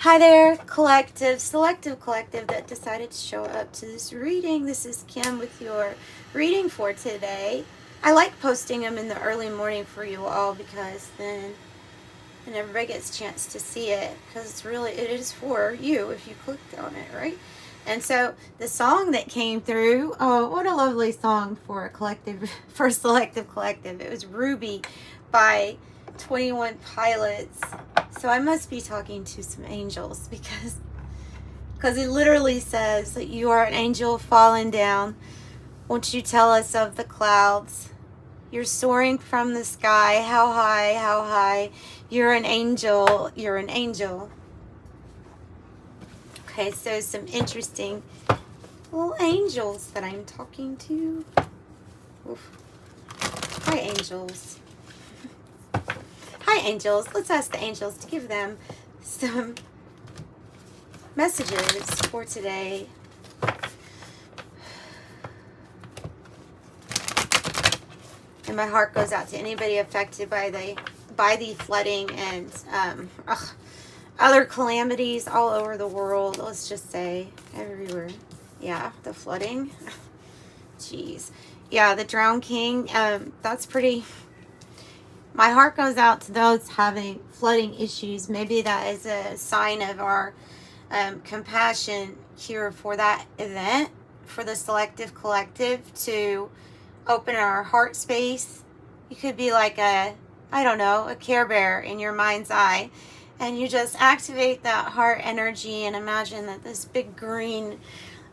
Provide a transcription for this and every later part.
Hi there, collective, selective collective that decided to show up to this reading. This is Kim with your reading for today. I like posting them in the early morning for you all because then everybody gets a chance to see it, because it is for you if you clicked on it, right? And so the song that came through, oh, what a lovely song for a collective, for a selective collective. It was Ruby by 21 Pilots. So I must be talking to some angels because it literally says that you are an angel falling down. Won't you tell us of the clouds? You're soaring from the sky. How high, how high? You're an angel. You're an angel. Okay, so some interesting little angels that I'm talking to. Oof. Hi, angels. Hi, angels. Let's ask the angels to give them some messages for today. And my heart goes out to anybody affected by the flooding and other calamities all over the world. Let's just say everywhere. Yeah, the flooding. Jeez. Yeah, the Drowned King. That's pretty. My heart goes out to those having flooding issues. Maybe that is a sign of our compassion here for that event, for the selective collective, to open our heart space. You could be like a Care Bear in your mind's eye, and you just activate that heart energy and imagine that this big green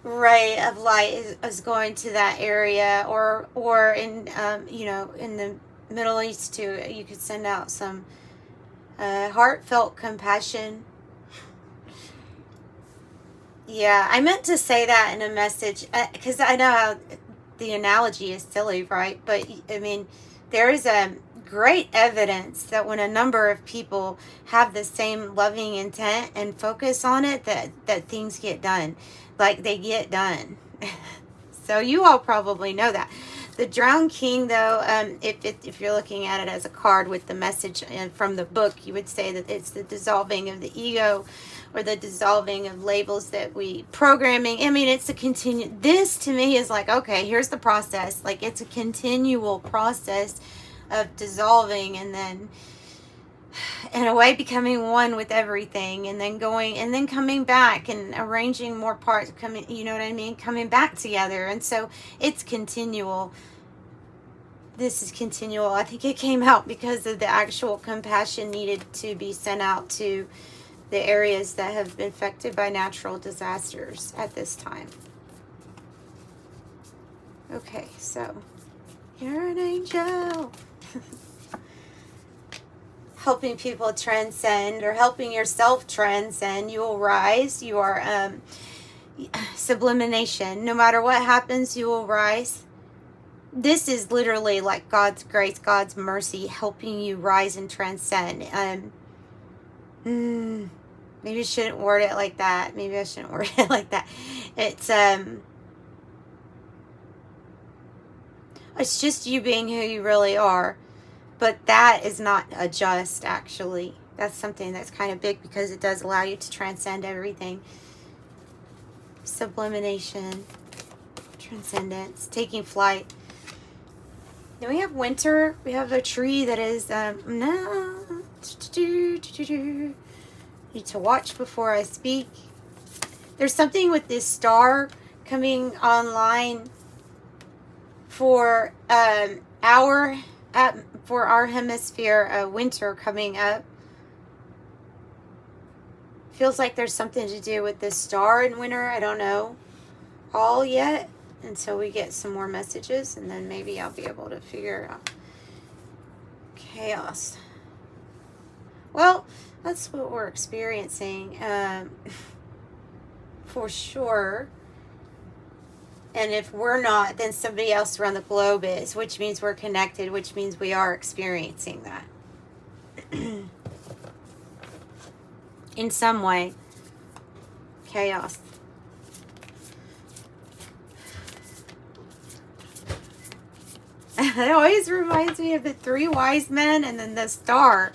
ray of light is going to that area, or in in the Middle East too. You could send out some heartfelt compassion. Yeah, I meant to say that in a message because I know how the analogy is silly, right? But I mean, there is a great evidence that when a number of people have the same loving intent and focus on it, that things get done. Like, they get done. So you all probably know that. The Drowned King, though, if you're looking at it as a card with the message from the book, you would say that it's the dissolving of the ego, or the dissolving of labels that we programming. I mean, it's a continue. This to me is like, okay, here's the process. Like, it's a continual process of dissolving, and then in a way becoming one with everything, and then going and then coming back and arranging more parts, coming, you know what I mean, coming back together. And so it's continual. This is continual. I think it came out because of the actual compassion needed to be sent out to the areas that have been affected by natural disasters at this time. Okay, so you're an angel. Helping people transcend, or helping yourself transcend. You will rise. You are sublimation. No matter what happens, you will rise. This is literally like God's grace, God's mercy, helping you rise and transcend. Maybe I shouldn't word it like that. Maybe I shouldn't word it like that. It's just you being who you really are. But that is not a just, actually. That's something that's kind of big, because it does allow you to transcend everything. Sublimation, transcendence, taking flight. Then we have winter. We have a tree that is need to watch before I speak. There's something with this star coming online for our hemisphere, winter coming up. Feels like there's something to do with this star in winter. I don't know all yet until we get some more messages, and then maybe I'll be able to figure out. Chaos. Well, that's what we're experiencing, for sure. And if we're not, then somebody else around the globe is, which means we're connected, which means we are experiencing that in some way. Chaos. It always reminds me of the three wise men and then the star.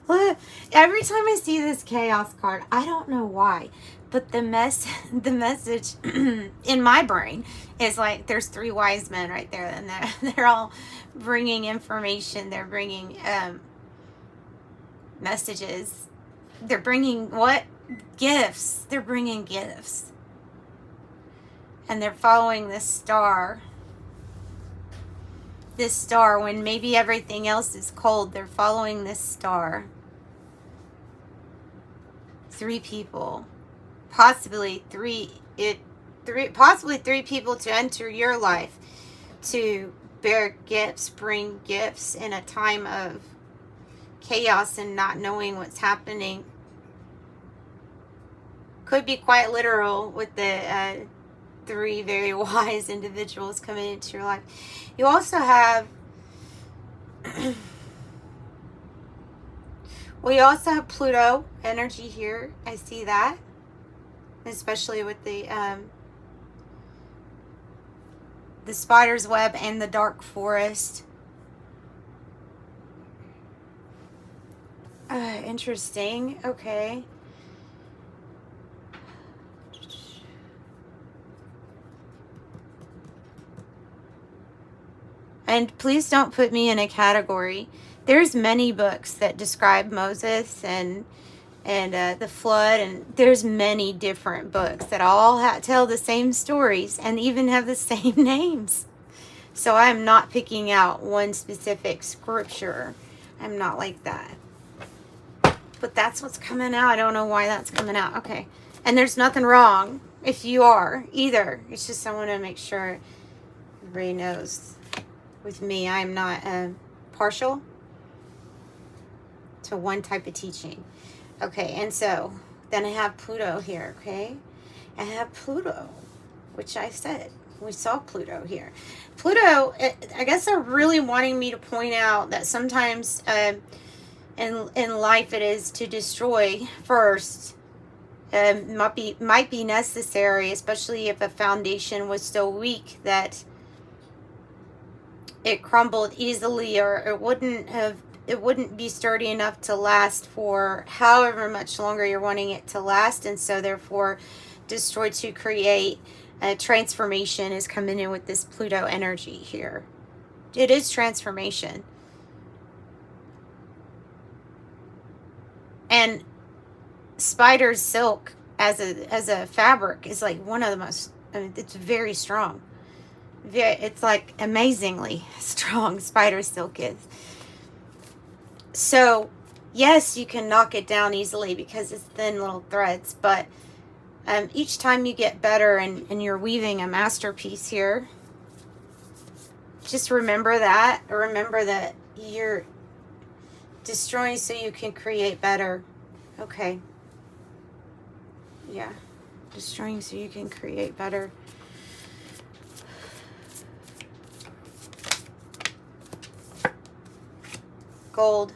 Look, every time I see this chaos card, I don't know why, but the message in my brain is like there's three wise men right there, and they're all bringing information. They're bringing messages. They're bringing what? Gifts. They're bringing gifts. And they're following this star. This star, when maybe everything else is cold, they're following this star. Three people. Possibly three people to enter your life to bear gifts, bring gifts in a time of chaos and not knowing what's happening. Could be quite literal with the three very wise individuals coming into your life. You also have we also have Pluto energy here. I see that, especially with the spider's web and the dark forest. Interesting. Okay. And please don't put me in a category. There's many books that describe Moses and the flood, and there's many different books that all tell the same stories and even have the same names. So I'm not picking out one specific scripture. I'm not like that. But that's what's coming out. I don't know why that's coming out. Okay. And there's nothing wrong if you are either. It's just I want to make sure everybody knows. With me, I'm not partial to one type of teaching. Okay, and so then I have Pluto here, okay? I have Pluto, which I said. We saw Pluto here. Pluto, I guess they're really wanting me to point out that sometimes in life it is to destroy first. Might be necessary, especially if a foundation was so weak that it crumbled easily, or it wouldn't be sturdy enough to last for however much longer you're wanting it to last, and so therefore destroy to create a transformation is coming in with this Pluto energy here. It is transformation. And spider silk as a fabric is like one of the most, I mean, it's very strong. It's like amazingly strong spider silk is. So yes, you can knock it down easily because it's thin little threads, but each time you get better and you're weaving a masterpiece here, just remember that. Remember that you're destroying so you can create better. Okay. Yeah. Destroying so you can create better. Gold.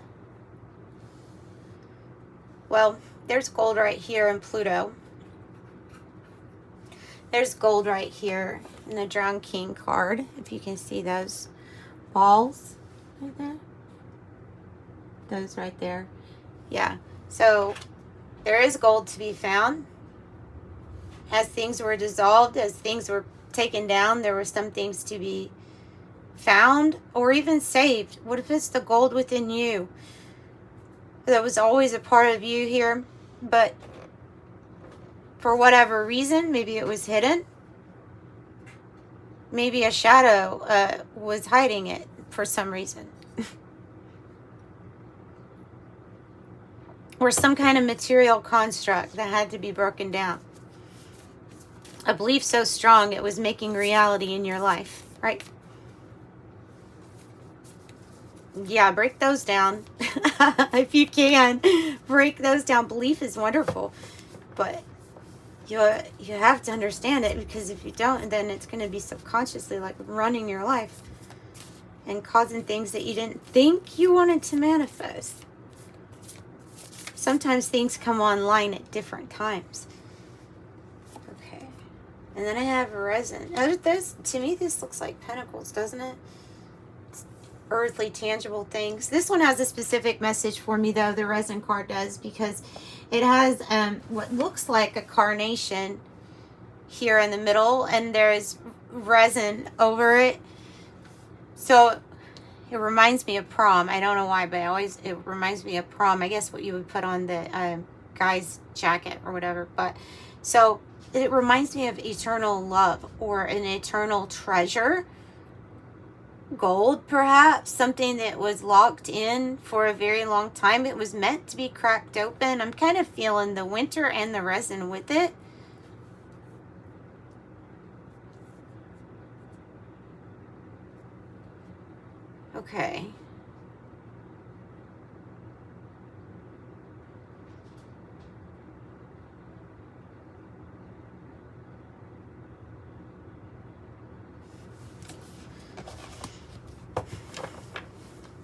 Well, there's gold right here in Pluto. There's gold right here in the Drowned King card, if you can see those balls right there. Those right there. Yeah. So there is gold to be found. As things were dissolved, as things were taken down, there were some things to be found or even saved. What if it's the gold within you that was always a part of you here, but for whatever reason, maybe it was hidden, maybe a shadow was hiding it for some reason, or some kind of material construct that had to be broken down, a belief so strong it was making reality in your life, right? Yeah, break those down. If you can, break those down. Belief is wonderful, but you have to understand it, because if you don't, then it's going to be subconsciously like running your life and causing things that you didn't think you wanted to manifest. Sometimes things come online at different times. Okay. And then I have resin. To me, this looks like pentacles, doesn't it? It's earthly, tangible things. This one has a specific message for me, though. The resin card does, because it has what looks like a carnation here in the middle, and there's resin over it. So it reminds me of prom. I don't know why, but it reminds me of prom. I guess what you would put on the guy's jacket or whatever. But so it reminds me of eternal love or an eternal treasure. Gold, perhaps, something that was locked in for a very long time. It was meant to be cracked open. I'm kind of feeling the winter and the resin with it. Okay.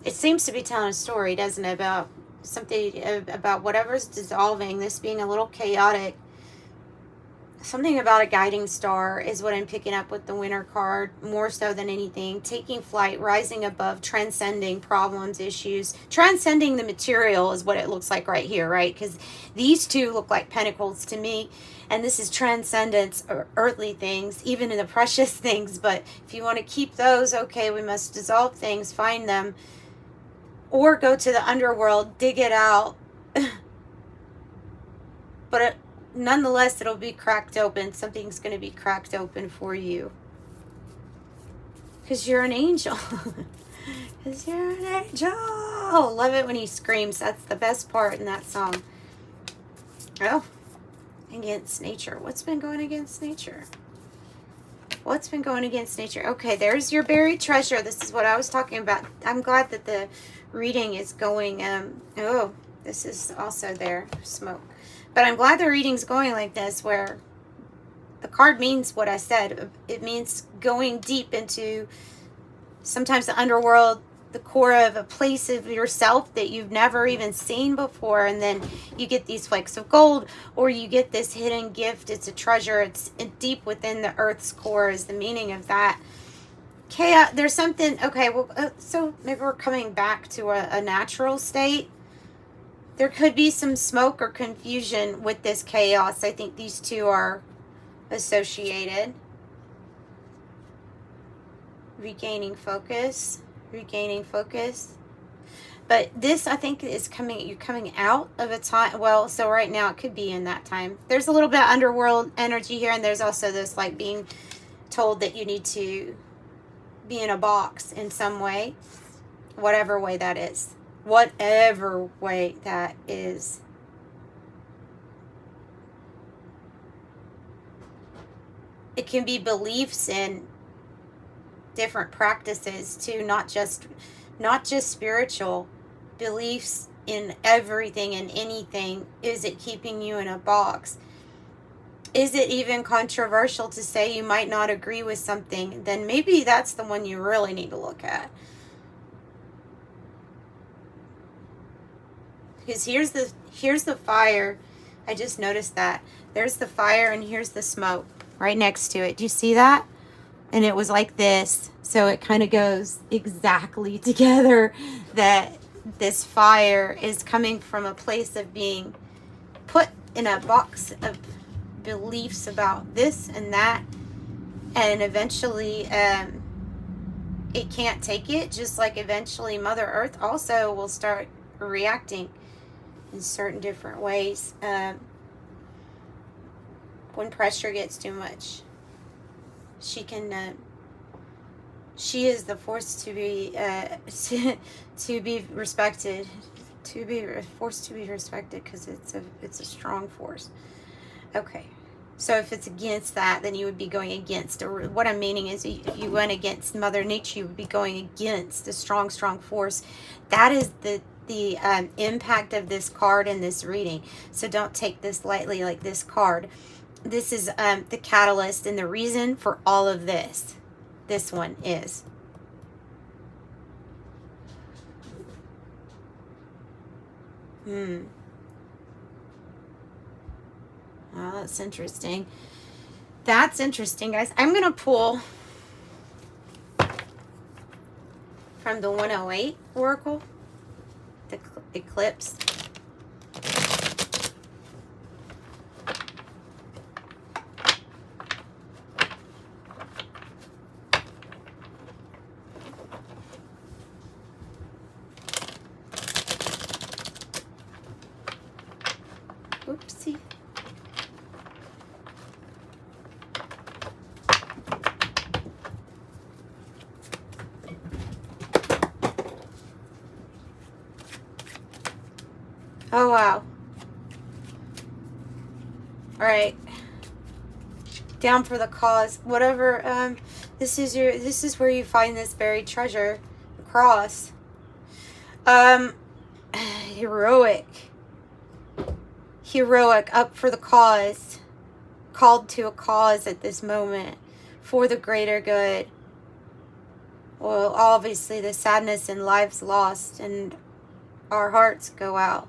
It seems to be telling a story, doesn't it, about something, about whatever's dissolving, this being a little chaotic. Something about a guiding star is what I'm picking up with the winter card, more so than anything. Taking flight, rising above, transcending problems, issues. Transcending the material is what it looks like right here, right? Because these two look like pentacles to me. And this is transcendence, or earthly things, even in the precious things. But if you want to keep those, okay, we must dissolve things, find them. Or go to the underworld, dig it out. But nonetheless, it'll be cracked open. Something's going to be cracked open for you. Because you're an angel. Because you're an angel. Love it when he screams. That's the best part in that song. Oh. Against nature. What's been going against nature? What's been going against nature? Okay, there's your buried treasure. This is what I was talking about. I'm glad that the reading is going. Oh, this is also there. Smoke. But I'm glad the reading's going like this, where the card means what I said. It means going deep into sometimes the underworld, the core of a place of yourself that you've never even seen before. And then you get these flakes of gold, or you get this hidden gift. It's a treasure. It's deep within the earth's core is the meaning of that. Chaos. There's something. Okay, well, so maybe we're coming back to a natural state. There could be some smoke or confusion with this chaos. I think these two are associated. Regaining focus. Regaining focus. But this, I think, is coming, you're coming out of a time. Well, so right now it could be in that time. There's a little bit of underworld energy here. And there's also this like being told that you need to be in a box in some way. Whatever way that is. Whatever way that is. It can be beliefs in different practices too, not just spiritual beliefs in everything and anything. Is it keeping you in a box? Is it even controversial to say you might not agree with something? Then maybe that's the one you really need to look at. Because here's the fire. I just noticed that. There's the fire and here's the smoke right next to it. Do you see that? And it was like this. So it kind of goes exactly together that this fire is coming from a place of being put in a box of beliefs about this and that. And eventually it can't take it. Just like eventually Mother Earth also will start reacting in certain different ways when pressure gets too much. She can she is the force to be to be respected, to be forced to be respected, because it's a strong force. Okay, so if it's against that, then you would be going against, or what I'm meaning is if you went against Mother Nature, you would be going against a strong force. That is the impact of this card in this reading. So don't take this lightly, like this card. This is the catalyst and the reason for all of this. This one is. Oh, that's interesting. That's interesting, guys. I'm going to pull from the 108 Oracle, the eclipse. Oopsie. Oh wow. All right. Down for the cause. Whatever. This is where you find this buried treasure. The cross. Heroic. Heroic, up for the cause. Called to a cause at this moment. For the greater good. Well, obviously the sadness and lives lost, and our hearts go out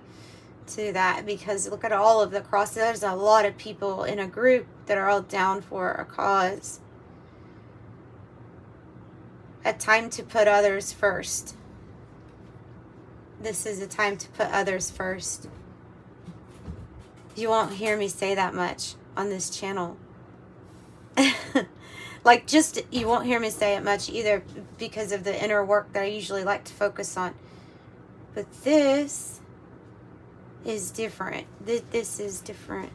to that, because look at all of the crosses. There's a lot of people in a group that are all down for a cause. A time to put others first. This is a time to put others first. You won't hear me say that much on this channel. Like, just, you won't hear me say it much either, because of the inner work that I usually like to focus on. But this is different. This is different.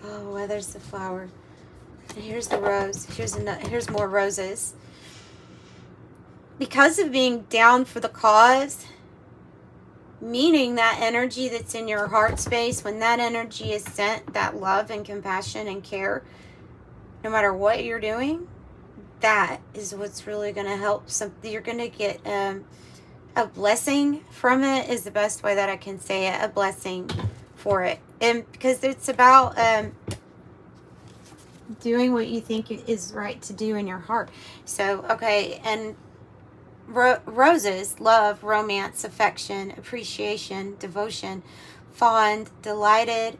Oh, well, there's the flower. And here's the rose. Here's more roses. Because of being down for the cause, meaning that energy that's in your heart space, when that energy is sent, that love and compassion and care, no matter what you're doing, that is what's really going to help. You're going to get a blessing from it, is the best way that I can say it. A blessing for it. And because it's about doing what you think is right to do in your heart. So, okay, and roses, love, romance, affection, appreciation, devotion, fond, delighted,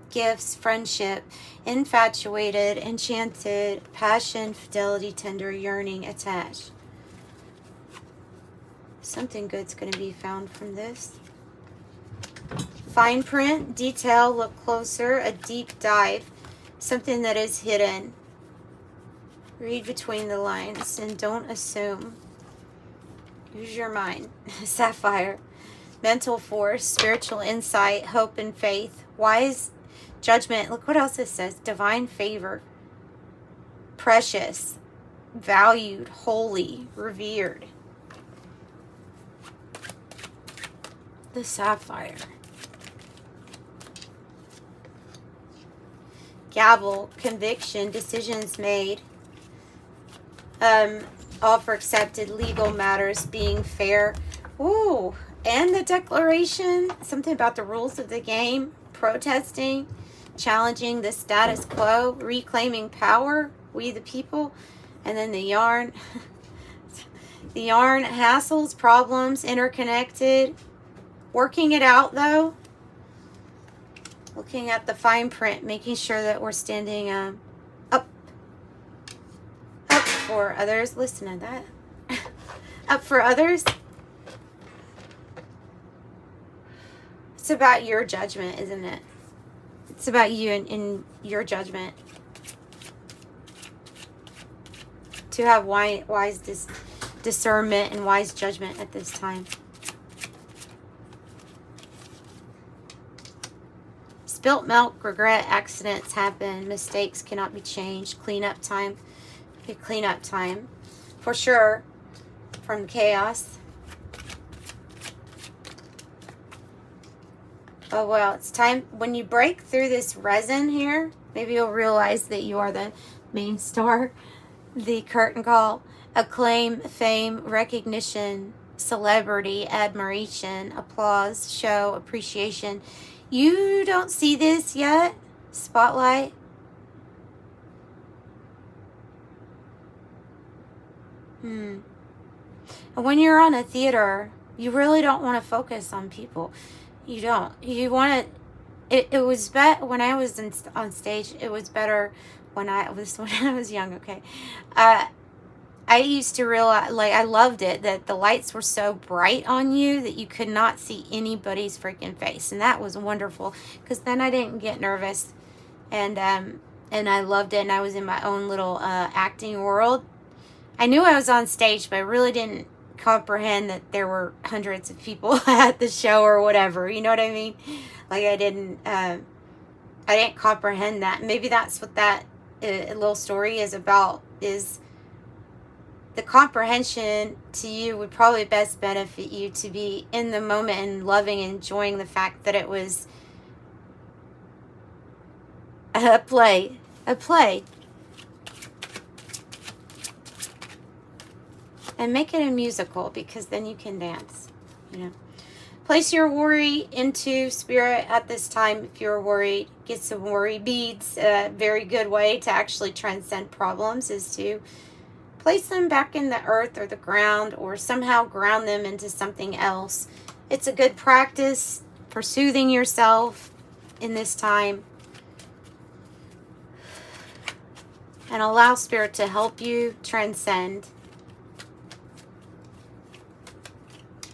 gifts, friendship, infatuated, enchanted, passion, fidelity, tender, yearning, attached. Something good's going to be found from this. Fine print, detail, look closer, a deep dive, something that is hidden. Read between the lines and don't assume. Use your mind. Sapphire. Mental force, spiritual insight, hope and faith, wise judgment. Look what else it says. Divine favor. Precious. Valued. Holy. Revered. The sapphire. Gavel. Conviction. Decisions made. Offer accepted, legal matters, being fair. Ooh, and the declaration, something about the rules of the game, protesting, challenging the status quo, reclaiming power, we the people, and then the yarn. The yarn, hassles, problems, interconnected, working it out though. Looking at the fine print, making sure that we're standing up for others. Listen to that. Up for others. It's about your judgment, isn't it? It's about you and your judgment. To have wise discernment and wise judgment at this time. Spilt milk, regret, accidents happen, mistakes cannot be changed, cleanup time. Cleanup time, for sure, from chaos. Oh, well, it's time. When you break through this resin here, maybe you'll realize that you are the main star. The curtain call, acclaim, fame, recognition, celebrity, admiration, applause, show, appreciation. You don't see this yet? Spotlight. And when you're on a theater, you really don't want to focus on people. You don't. You want to. It was better when I was on stage. It was better when I was young. Okay, I used to realize, like, I loved it that the lights were so bright on you that you could not see anybody's freaking face, and that was wonderful because then I didn't get nervous, and I loved it, and I was in my own little acting world. I knew I was on stage, but I really didn't comprehend that there were hundreds of people at the show or whatever. You know what I mean? Like I didn't comprehend that. Maybe that's what that little story is about. Is the comprehension to you would probably best benefit you to be in the moment and loving and enjoying the fact that it was a play. And make it a musical, because then you can dance, you know. Place your worry into spirit at this time. If you're worried, get some worry beads. A very good way to actually transcend problems is to place them back in the earth or the ground, or somehow ground them into something else. It's a good practice for soothing yourself in this time. And allow spirit to help you transcend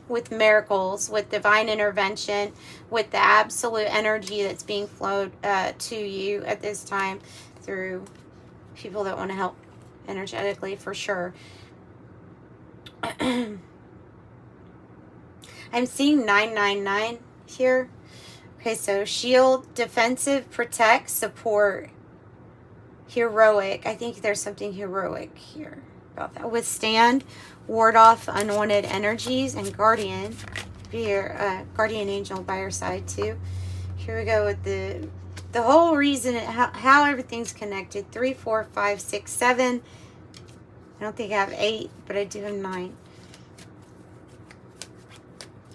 with miracles, with divine intervention, with the absolute energy that's being flowed to you at this time through people that want to help energetically, for sure. I'm seeing 999 here. Okay, so shield, defensive, protect, support, heroic. I think there's something heroic here about that. Withstand, ward off unwanted energies, and guardian. Be your guardian angel by your side too. Here we go with the whole reason, how everything's connected. 3, 4, 5, 6, 7. I don't think I have 8, but I do have 9.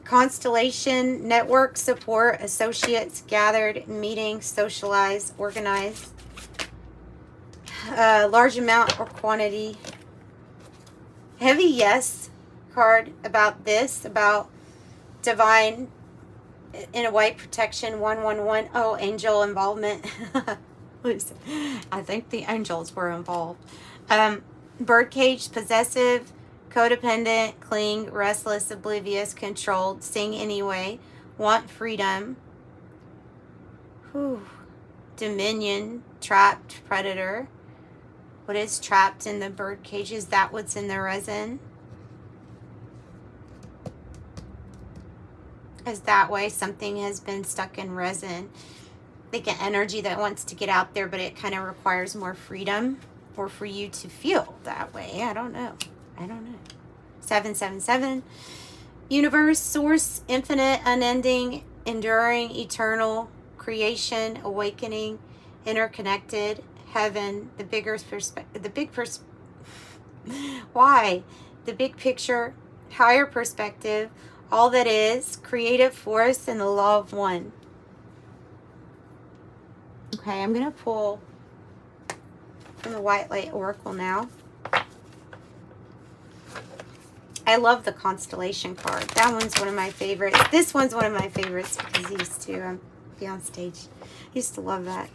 Constellation, network, support, associates, gathered, meeting, socialize, organize. Large amount or quantity. Heavy yes card about this, about divine in a white protection. 111. Oh, angel involvement. Listen, I think the angels were involved. Birdcage, possessive, codependent, cling, restless, oblivious, controlled, sing anyway, want freedom. Whew. Dominion, trapped, predator. What is trapped in the bird cage? Is that what's in the resin? Is that way something has been stuck in resin? Like an energy that wants to get out there, but it kind of requires more freedom, or for you to feel that way. I don't know. 777. Universe, source, infinite, unending, enduring, eternal, creation, awakening, interconnected, heaven, the bigger perspective, why? The big picture, higher perspective, all that is, creative force, and the law of one. Okay, I'm going to pull from the White Light Oracle now. I love the constellation card. That one's one of my favorites. This one's one of my favorites because these two, be on stage. I used to love that.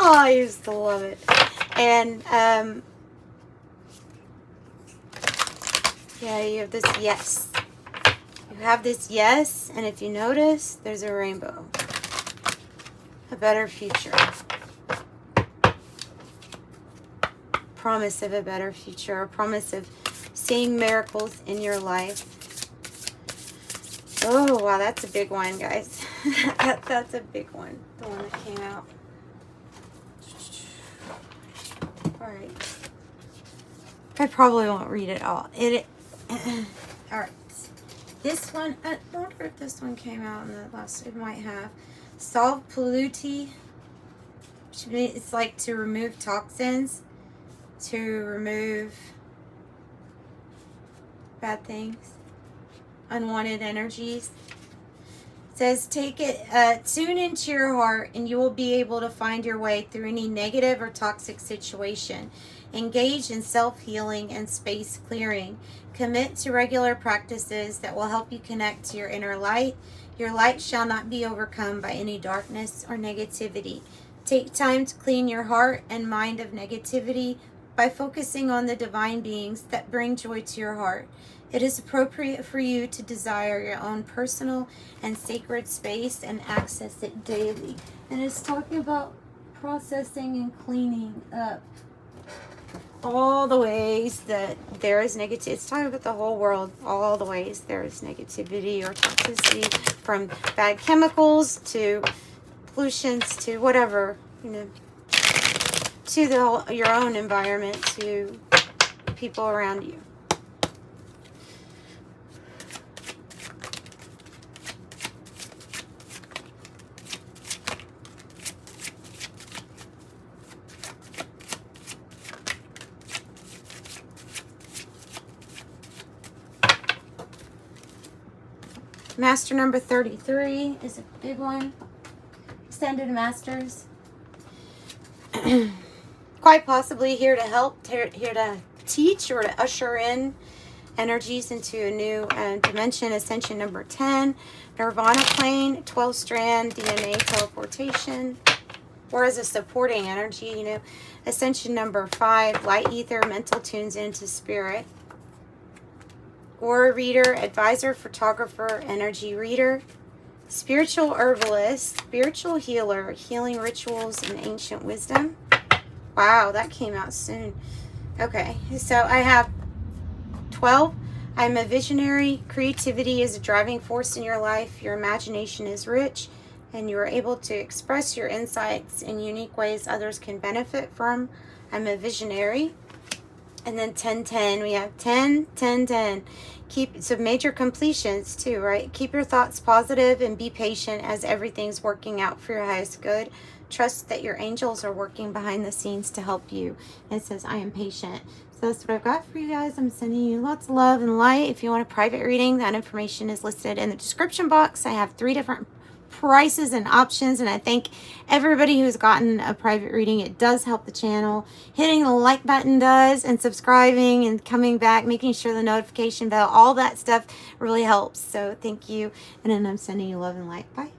Oh, I used to love it. And, yeah, you have this yes. You have this yes, and if you notice, there's a rainbow. A better future. Promise of a better future. A promise of seeing miracles in your life. Oh, wow, that's a big one, guys. That's a big one. The one that came out. Alright. I probably won't read it all. Alright. This one, I wonder if this one came out in the last, it might have. Solve polluti. It's like to remove toxins. To remove bad things. Unwanted energies. It says take it, tune into your heart and you will be able to find your way through any negative or toxic situation. Engage in self-healing and space clearing. Commit to regular practices that will help you connect to your inner light, Your light shall not be overcome by any darkness or negativity. Take time to clean your heart and mind of negativity by focusing on the divine beings that bring joy to your heart. It is appropriate for you to desire your own personal and sacred space and access it daily. And it's talking about processing and cleaning up all the ways that there is negativity. It's talking about the whole world, all the ways there is negativity or toxicity, from bad chemicals to pollutions to whatever, you know, to your own environment, to people around you. Master number 33 is a big one. Extended Masters. Quite possibly here to help, here to teach or to usher in energies into a new dimension. Ascension number 10. Nirvana plane, 12 strand DNA teleportation. Or as a supporting energy, you know. Ascension number 5. Light ether, mental tunes into spirit. Aura reader, advisor, photographer, energy reader, spiritual herbalist, spiritual healer, healing rituals, and ancient wisdom. Wow, that came out soon. Okay, so I have 12. I'm a visionary. Creativity is a driving force in your life. Your imagination is rich, and you are able to express your insights in unique ways others can benefit from. I'm a visionary. And then 10-10, we have 10-10-10. Keep some major completions too, right? Keep your thoughts positive and be patient as everything's working out for your highest good. Trust that your angels are working behind the scenes to help you. And it says, I am patient. So that's what I've got for you guys. I'm sending you lots of love and light. If you want a private reading, that information is listed in the description box. I have 3 different prices and options, and I thank everybody who's gotten a private reading. It does help the channel. Hitting the like button does, and subscribing and coming back, making sure the notification bell, all that stuff really helps. So thank you, and then I'm sending you love and light. Bye.